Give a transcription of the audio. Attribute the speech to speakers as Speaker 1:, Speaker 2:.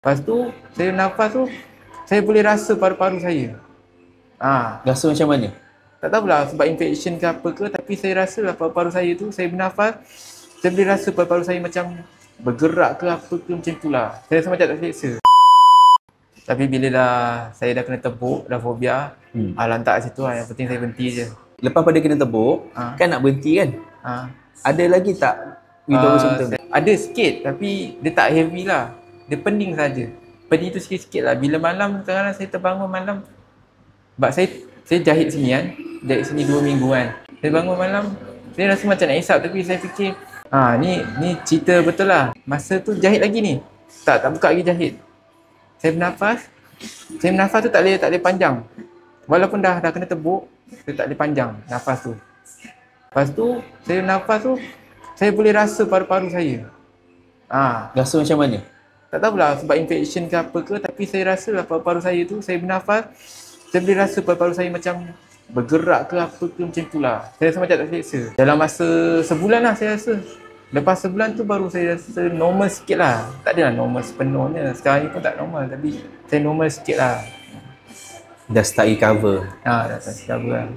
Speaker 1: Lepas tu, saya nafas tu, saya boleh rasa paru-paru saya.
Speaker 2: Rasa macam mana?
Speaker 1: Tak tahulah sebab infection ke apa ke, tapi saya rasa lah paru-paru saya tu, saya bernafas, saya boleh rasa paru-paru saya macam bergerak ke apa ke macam tu lah. Saya rasa macam tak selesa. Tapi bila saya dah kena tepuk, dah fobia, lantak kat situ lah. Yang penting saya berhenti je.
Speaker 2: Lepas pada kena tepuk, kan nak berhenti kan? Ada lagi tak withdrawal symptom?
Speaker 1: Ada sikit, tapi dia tak heavy lah. Dia pening saja. Pening tu sikit-sikit lah. Bila malam, kadang-kadang saya terbangun malam. Sebab saya jahit sini kan. Jahit sini 2 minggu kan. Saya bangun malam, saya rasa macam nak hisap, tapi saya fikir, ni cerita betul lah. Masa tu jahit lagi ni. Tak buka lagi jahit. Saya bernafas tu tak boleh panjang. Walaupun dah kena tebuk, saya tak boleh panjang nafas tu. Lepas tu, saya nafas tu, saya boleh rasa paru-paru saya.
Speaker 2: Rasa macam mana?
Speaker 1: Tak tahulah sebab infection ke apa ke, tapi saya rasa lah paru-paru saya tu, saya bernafas, saya boleh rasa paru-paru saya macam bergerak ke apa ke macam tu lah. Saya rasa macam tak selesa. Dalam masa sebulan lah saya rasa. Lepas sebulan tu baru saya rasa normal sikit lah. Tak adalah normal sepenuhnya. Sekarang ni pun tak normal, tapi saya normal sikit lah.
Speaker 2: Dah start recover?
Speaker 1: Dah start recover lah.